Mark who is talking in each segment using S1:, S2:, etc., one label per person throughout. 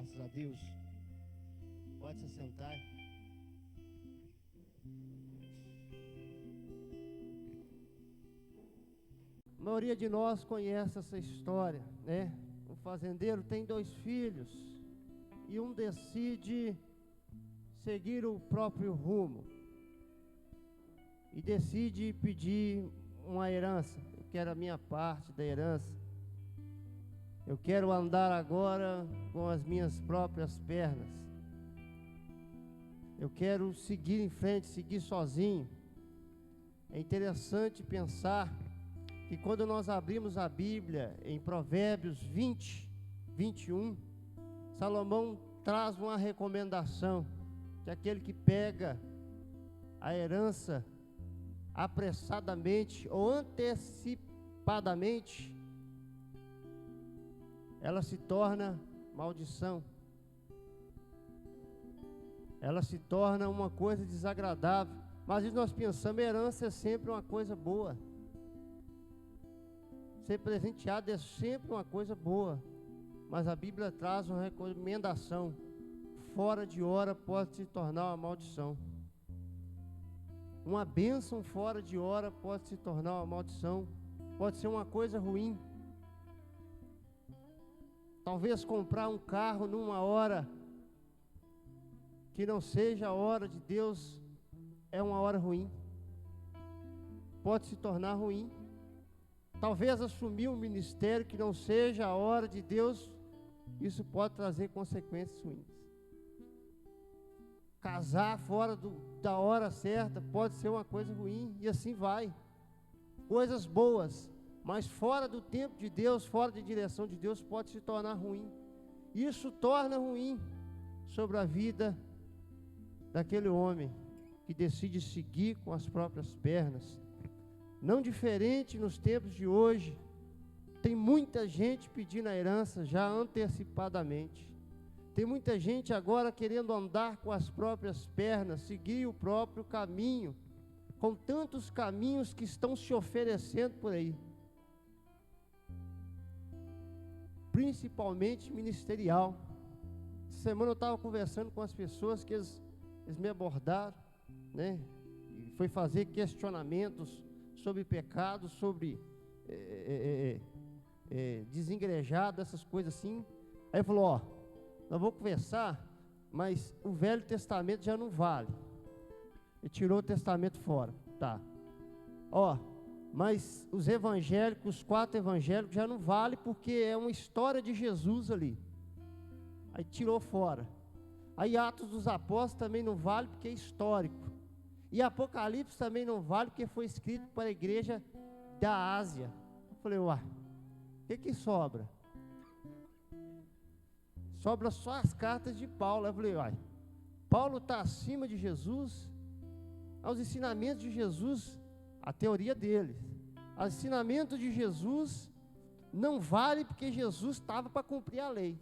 S1: Graças a Deus. Pode se sentar. A maioria de nós conhece essa história, né? Um fazendeiro tem 2 filhos e um decide seguir o próprio rumo e decide pedir uma herança. Eu quero a minha parte da herança. Eu quero andar agora com as minhas próprias pernas. Eu quero seguir em frente, seguir sozinho. É interessante pensar que quando nós abrimos a Bíblia em Provérbios 20, 21, Salomão traz uma recomendação que aquele que pega a herança apressadamente ou antecipadamente, ela se torna maldição. Ela se torna uma coisa desagradável. Mas nós pensamos, herança é sempre uma coisa boa. Ser presenteado é sempre uma coisa boa. Mas a Bíblia traz uma recomendação. Fora de hora pode se tornar uma maldição. Uma bênção fora de hora pode se tornar uma maldição. Pode ser uma coisa ruim. Talvez comprar um carro numa hora que não seja a hora de Deus é uma hora ruim. Pode se tornar ruim. Talvez assumir um ministério que não seja a hora de Deus, isso pode trazer consequências ruins. Casar fora da hora certa pode ser uma coisa ruim, e assim vai. Coisas boas, mas fora do tempo de Deus, fora da direção de Deus, pode se tornar ruim. Isso torna ruim sobre a vida daquele homem que decide seguir com as próprias pernas. Não diferente nos tempos de hoje, tem muita gente pedindo a herança já antecipadamente. Tem muita gente agora querendo andar com as próprias pernas, seguir o próprio caminho, com tantos caminhos que estão se oferecendo por aí. Principalmente ministerial. Essa semana eu estava conversando com as pessoas que eles me abordaram, né? E foi fazer questionamentos sobre pecado, sobre desengrejado, essas coisas assim. Aí falou, ó, nós vamos conversar, mas o Velho Testamento já não vale. Ele tirou o Testamento fora, tá? Ó, mas os evangélicos, os 4 evangélicos já não vale porque é uma história de Jesus ali. Aí tirou fora. Aí Atos dos Apóstolos também não vale porque é histórico. E Apocalipse também não vale porque foi escrito para a igreja da Ásia. Eu falei, uai, o que sobra? Sobra só as cartas de Paulo. Eu falei, uai, Paulo está acima de Jesus? Os ensinamentos de Jesus, a teoria deles, os ensinamentos de Jesus não vale porque Jesus estava para cumprir a lei.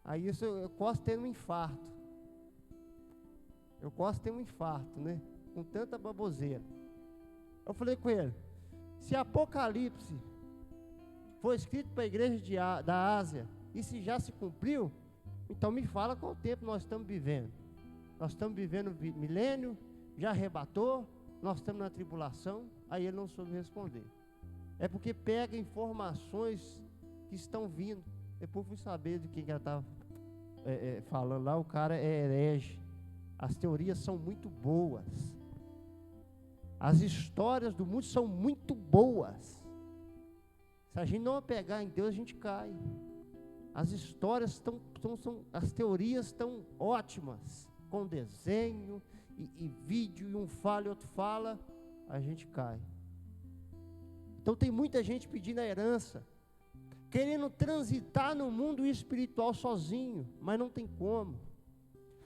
S1: Aí isso eu posso ter um infarto. Eu posso ter um infarto, né? Com tanta baboseira. Eu falei com ele, se Apocalipse foi escrito para a igreja da Ásia, e se já se cumpriu, então me fala qual tempo nós estamos vivendo. Nós estamos vivendo milênio, já arrebatou, nós estamos na tribulação. Aí ele não soube responder. É porque pega informações que estão vindo. Depois fui saber de quem que ela estava falando lá. O cara é herege. As teorias são muito boas. As histórias do mundo são muito boas. Se a gente não pegar em Deus, a gente cai. As histórias as teorias estão ótimas, com desenho e vídeo, e um fala e outro fala, a gente cai. Então tem muita gente pedindo a herança, querendo transitar no mundo espiritual sozinho, mas não tem como.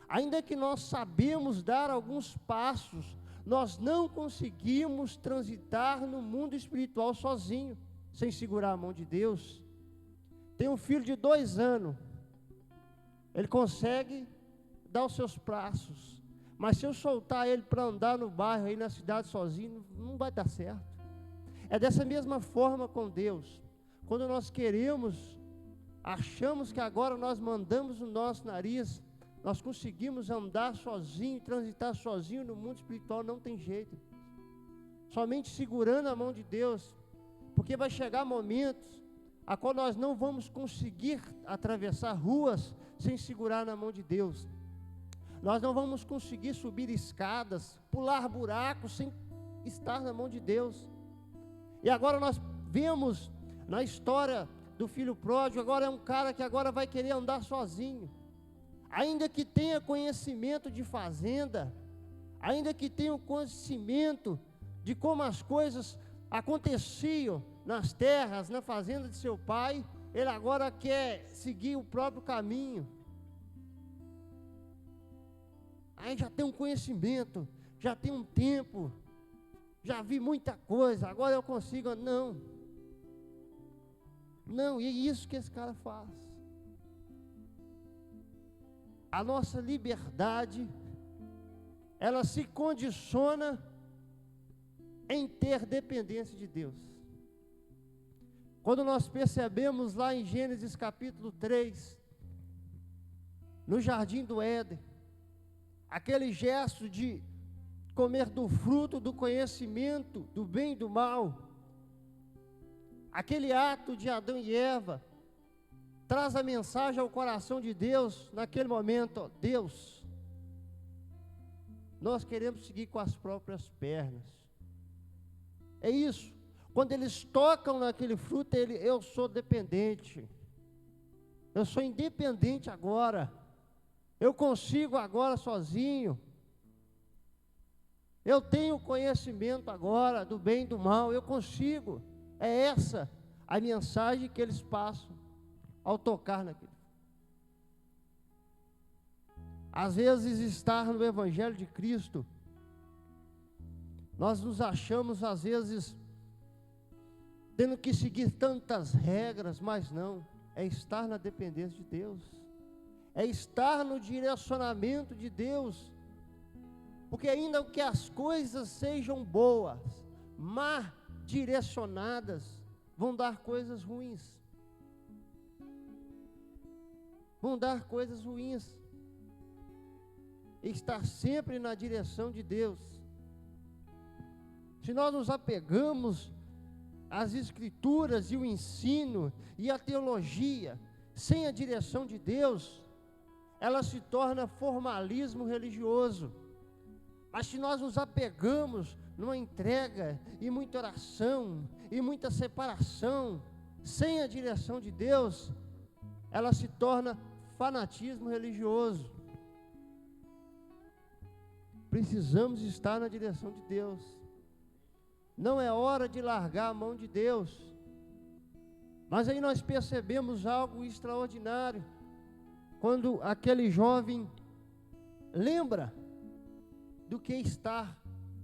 S1: Ainda que nós sabemos dar alguns passos, nós não conseguimos transitar no mundo espiritual sozinho, sem segurar a mão de Deus. Tem um filho de 2 anos, ele consegue dar os seus passos, mas se eu soltar ele para andar no bairro, aí na cidade sozinho, não vai dar certo. É dessa mesma forma com Deus. Quando nós queremos achamos que agora nós mandamos o nosso nariz, nós conseguimos andar sozinho, transitar sozinho no mundo espiritual. Não tem jeito, somente segurando a mão de Deus, porque vai chegar momentos a qual nós não vamos conseguir atravessar ruas sem segurar na mão de Deus. Nós não vamos conseguir subir escadas, pular buracos sem estar na mão de Deus. E agora nós vemos na história do filho pródigo, agora é um cara que agora vai querer andar sozinho. Ainda que tenha conhecimento de fazenda, ainda que tenha o conhecimento de como as coisas aconteciam nas terras, na fazenda de seu pai, ele agora quer seguir o próprio caminho. Aí já tem um conhecimento, já tem um tempo, já vi muita coisa, agora eu consigo. Não, e é isso que esse cara faz. A nossa liberdade, ela se condiciona em ter dependência de Deus. Quando nós percebemos lá em Gênesis capítulo 3, no jardim do Éden, aquele gesto de comer do fruto do conhecimento do bem e do mal, aquele ato de Adão e Eva, traz a mensagem ao coração de Deus, naquele momento: ó, Deus, nós queremos seguir com as próprias pernas. É isso, quando eles tocam naquele fruto, eu sou dependente, eu sou independente agora, eu consigo agora sozinho, eu tenho conhecimento agora do bem e do mal, eu consigo. É essa a mensagem que eles passam ao tocar naquilo. Às vezes, estar no Evangelho de Cristo, nós nos achamos às vezes tendo que seguir tantas regras, mas não, é estar na dependência de Deus, é estar no direcionamento de Deus, porque ainda que as coisas sejam boas, mal direcionadas, vão dar coisas ruins, estar sempre na direção de Deus. Se nós nos apegamos às Escrituras e o ensino e a teologia, sem a direção de Deus, ela se torna formalismo religioso. Mas se nós nos apegamos numa entrega e muita oração e muita separação, sem a direção de Deus, ela se torna fanatismo religioso. Precisamos estar na direção de Deus. Não é hora de largar a mão de Deus. Mas aí nós percebemos algo extraordinário, quando aquele jovem lembra do que estar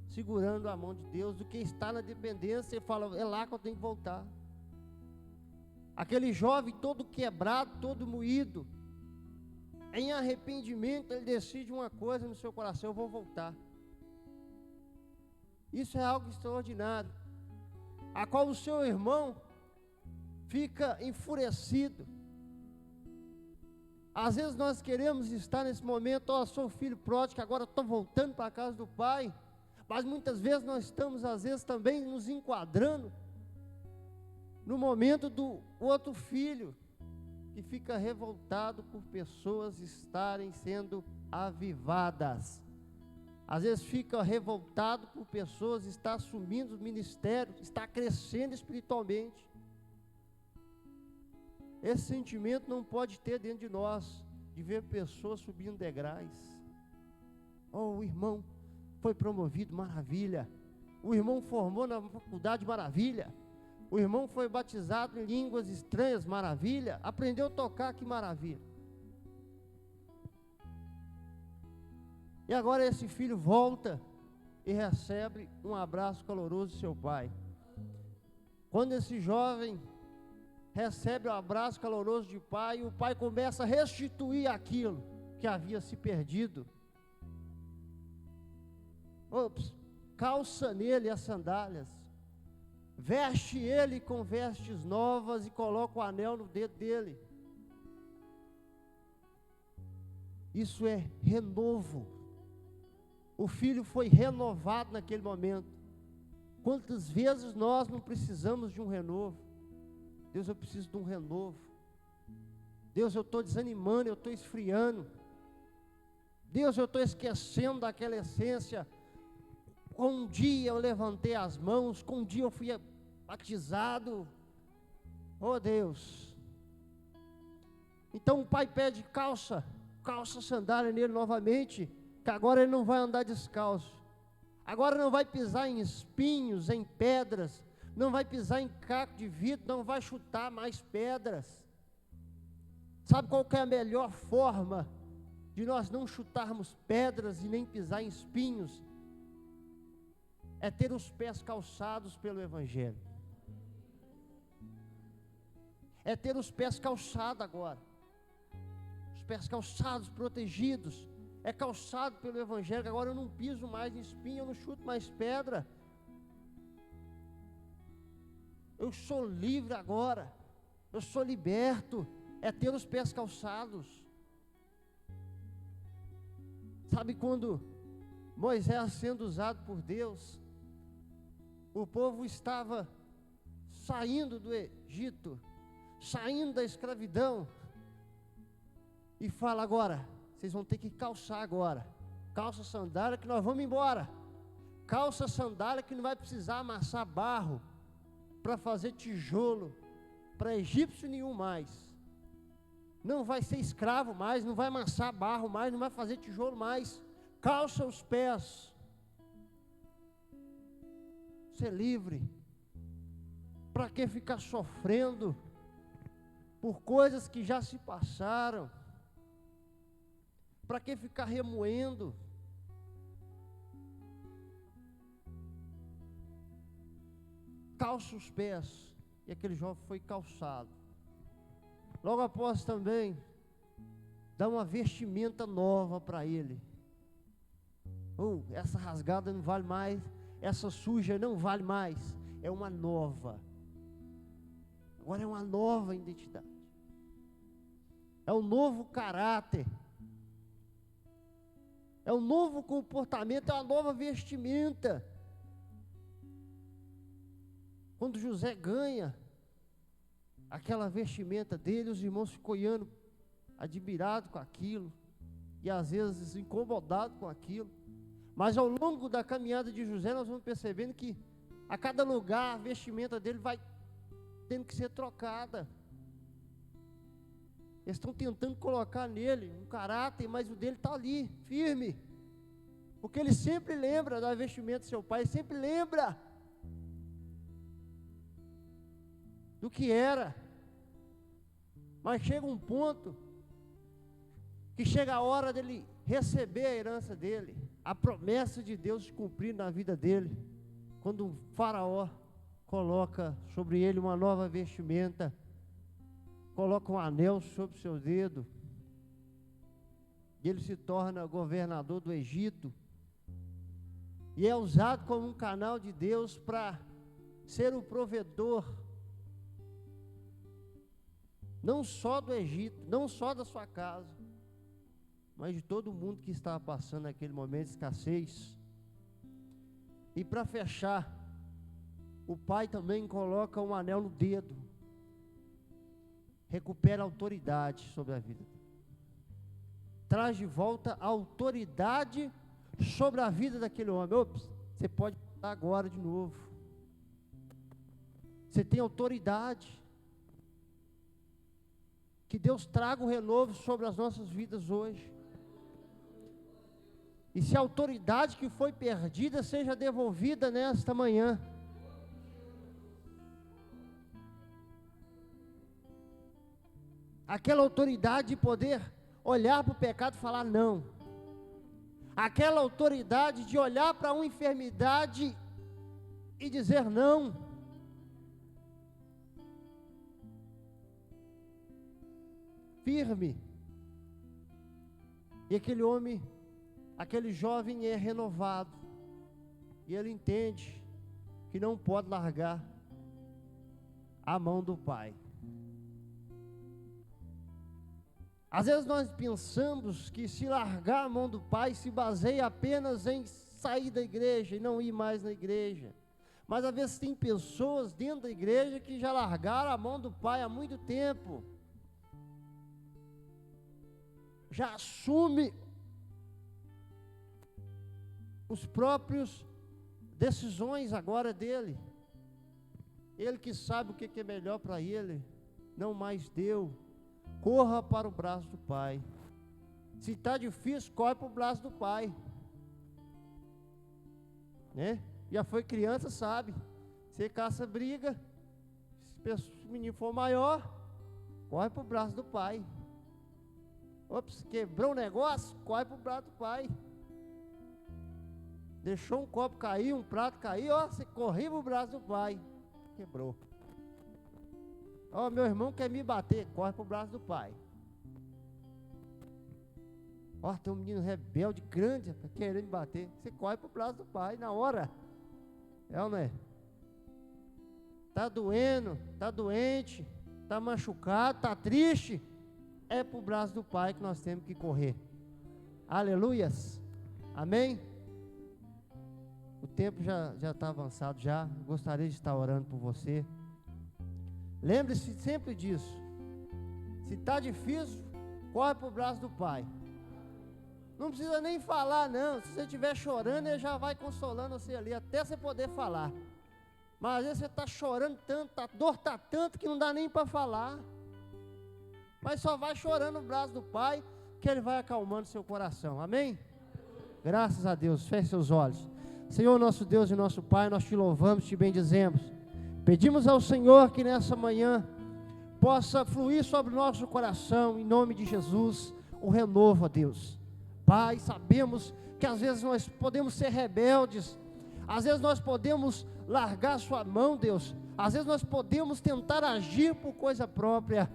S1: segurando a mão de Deus, do que estar na dependência, e fala: é lá que eu tenho que voltar. Aquele jovem todo quebrado, todo moído, em arrependimento, ele decide uma coisa no seu coração: eu vou voltar. Isso é algo extraordinário, a qual o seu irmão fica enfurecido. Às vezes nós queremos estar nesse momento: ó, sou filho pródigo, agora estou voltando para a casa do pai. Mas muitas vezes nós estamos, às vezes, também nos enquadrando no momento do outro filho, que fica revoltado por pessoas estarem sendo avivadas. Às vezes fica revoltado por pessoas estar assumindo o ministério, estar crescendo espiritualmente. Esse sentimento não pode ter dentro de nós, de ver pessoas subindo degraus. Oh, o irmão foi promovido, maravilha. O irmão formou na faculdade, maravilha. O irmão foi batizado em línguas estranhas, maravilha. Aprendeu a tocar, que maravilha. E agora esse filho volta e recebe um abraço caloroso de seu pai. Quando esse jovem recebe o abraço caloroso de pai, o pai começa a restituir aquilo que havia se perdido. Calça nele as sandálias, veste ele com vestes novas e coloca o anel no dedo dele. Isso é renovo. O filho foi renovado naquele momento. Quantas vezes nós não precisamos de um renovo? Deus, eu preciso de um renovo. Deus, eu estou desanimando, eu estou esfriando. Deus, eu estou esquecendo daquela essência. Com um dia eu levantei as mãos, com um dia eu fui batizado. Oh Deus. Então o pai pede calça sandália nele novamente, que agora ele não vai andar descalço. Agora não vai pisar em espinhos, em pedras, não vai pisar em caco de vidro, não vai chutar mais pedras. Sabe qual que é a melhor forma de nós não chutarmos pedras e nem pisar em espinhos? É ter os pés calçados pelo Evangelho. É ter os pés calçados agora. Os pés calçados, protegidos. É calçado pelo Evangelho, que agora eu não piso mais em espinho, eu não chuto mais pedra. Eu sou livre agora. Eu sou liberto. É ter os pés calçados. Sabe quando Moisés sendo usado por Deus, o povo estava saindo do Egito, saindo da escravidão, e fala agora, vocês vão ter que calçar agora, calça sandália que nós vamos embora, calça sandália que não vai precisar amassar barro, para fazer tijolo, para egípcio nenhum mais, não vai ser escravo mais, não vai amassar barro mais, não vai fazer tijolo mais, calça os pés, ser livre. Para que ficar sofrendo por coisas que já se passaram? Para que ficar remoendo? Calça os pés. E aquele jovem foi calçado. Logo após também, dá uma vestimenta nova para ele. Essa rasgada não vale mais, essa suja não vale mais, é uma nova. Agora é uma nova identidade. É um novo caráter. É um novo comportamento, é uma nova vestimenta. Quando José ganha aquela vestimenta dele, os irmãos ficam olhando, admirados com aquilo, e às vezes incomodados com aquilo. Mas ao longo da caminhada de José, nós vamos percebendo que a cada lugar a vestimenta dele vai tendo que ser trocada. Eles estão tentando colocar nele um caráter, mas o dele está ali, firme. Porque ele sempre lembra da vestimenta do seu pai, sempre lembra do que era. Mas chega um ponto que chega a hora dele receber a herança dele, a promessa de Deus se cumprir na vida dele, quando um faraó coloca sobre ele uma nova vestimenta, coloca um anel sobre o seu dedo, e ele se torna governador do Egito, e é usado como um canal de Deus para ser o provedor, não só do Egito, não só da sua casa, mas de todo mundo que estava passando naquele momento de escassez. E para fechar, o pai também coloca um anel no dedo, recupera a autoridade sobre a vida, traz de volta a autoridade sobre a vida daquele homem. Você pode falar agora de novo, você tem autoridade. Que Deus traga um renovo sobre as nossas vidas hoje. E se a autoridade que foi perdida seja devolvida nesta manhã. Aquela autoridade de poder olhar para o pecado e falar não. Aquela autoridade de olhar para uma enfermidade e dizer não. Firme. E aquele homem, aquele jovem é renovado, e ele entende que não pode largar a mão do pai. Às vezes nós pensamos que se largar a mão do Pai se baseia apenas em sair da igreja e não ir mais na igreja. Mas às vezes tem pessoas dentro da igreja que já largaram a mão do Pai há muito tempo. Já assume os próprios decisões agora dele. Ele que sabe o que é melhor para ele, não mais deu. Corra para o braço do Pai. Se está difícil, corre para o braço do Pai. Né? Já foi criança, sabe. Você caça briga. Se o menino for maior, corre para o braço do Pai. Ops, quebrou um negócio, corre para o braço do Pai. Deixou um copo cair, um prato cair, ó, você correu para o braço do Pai. Quebrou. Ó, meu irmão quer me bater, corre para o braço do Pai. Ó, tem um menino rebelde, grande, querendo me bater. Você corre para o braço do Pai, na hora. É ou não é? Está doendo, está doente, está machucado, está triste. É para o braço do Pai que nós temos que correr. Aleluias. Amém? O tempo já está avançado já. Gostaria de estar orando por você. Lembre-se sempre disso. Se está difícil, corre para o braço do Pai. Não precisa nem falar não. Se você estiver chorando, Ele já vai consolando você ali, até você poder falar. Mas às vezes você está chorando tanto, a dor está tanto que não dá nem para falar. Mas só vai chorando no braço do Pai, que Ele vai acalmando seu coração. Amém? Graças a Deus. Feche seus olhos. Senhor, nosso Deus e nosso Pai, nós te louvamos, te bendizemos. Pedimos ao Senhor que nessa manhã possa fluir sobre o nosso coração, em nome de Jesus, o renovo, ó Deus. Pai, sabemos que às vezes nós podemos ser rebeldes, às vezes nós podemos largar a sua mão, Deus, às vezes nós podemos tentar agir por coisa própria,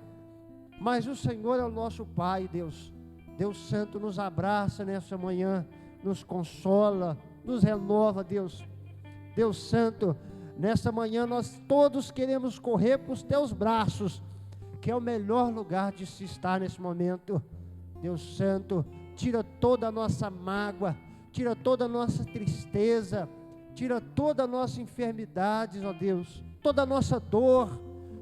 S1: mas o Senhor é o nosso Pai, Deus. Deus Santo nos abraça nessa manhã, nos consola, nos renova, Deus. Deus Santo, nessa manhã nós todos queremos correr para os teus braços, que é o melhor lugar de se estar nesse momento. Deus Santo, tira toda a nossa mágoa, tira toda a nossa tristeza, tira toda a nossa enfermidade, ó Deus, toda a nossa dor,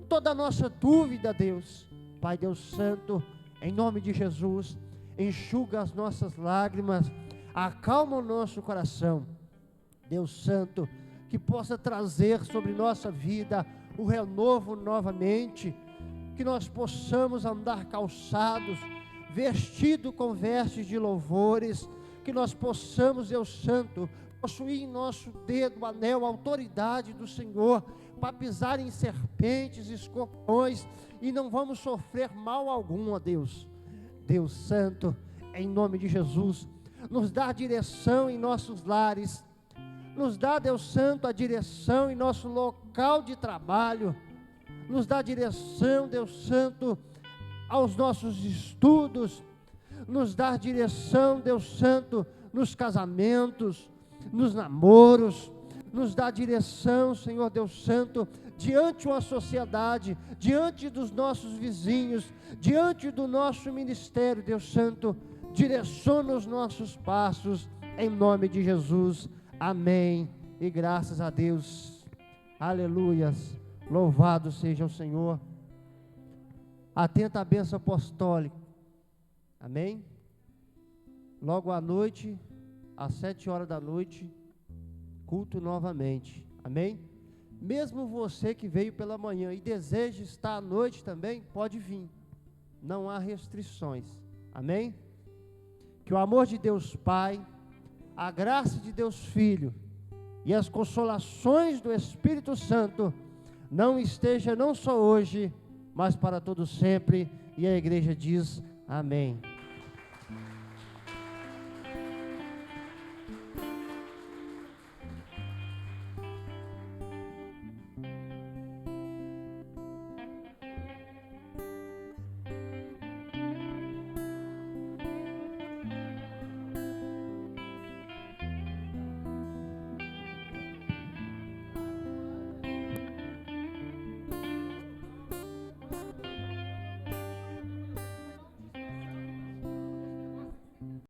S1: toda a nossa dúvida, Deus. Pai Deus Santo, em nome de Jesus, enxuga as nossas lágrimas, acalma o nosso coração. Deus Santo, que possa trazer sobre nossa vida o renovo novamente, que nós possamos andar calçados, vestidos com vestes de louvores, que nós possamos, Deus Santo, possuir em nosso dedo o anel, a autoridade do Senhor, para pisar em serpentes, escorpiões, e não vamos sofrer mal algum, ó Deus. Deus Santo, em nome de Jesus, nos dá direção em nossos lares, nos dá, Deus Santo, a direção em nosso local de trabalho, nos dá direção, Deus Santo, aos nossos estudos, nos dá direção, Deus Santo, nos casamentos, nos namoros, nos dá direção, Senhor Deus Santo, diante uma sociedade, diante dos nossos vizinhos, diante do nosso ministério, Deus Santo, direciona os nossos passos, em nome de Jesus, amém, e graças a Deus, aleluias, louvado seja o Senhor. Atenta à bênção apostólica, amém? Logo à noite, às 7 horas da noite, culto novamente, amém? Mesmo você que veio pela manhã e deseja estar à noite também, pode vir, não há restrições, amém? Que o amor de Deus Pai, a graça de Deus Filho e as consolações do Espírito Santo não esteja não só hoje, mas para todo sempre, e a igreja diz amém.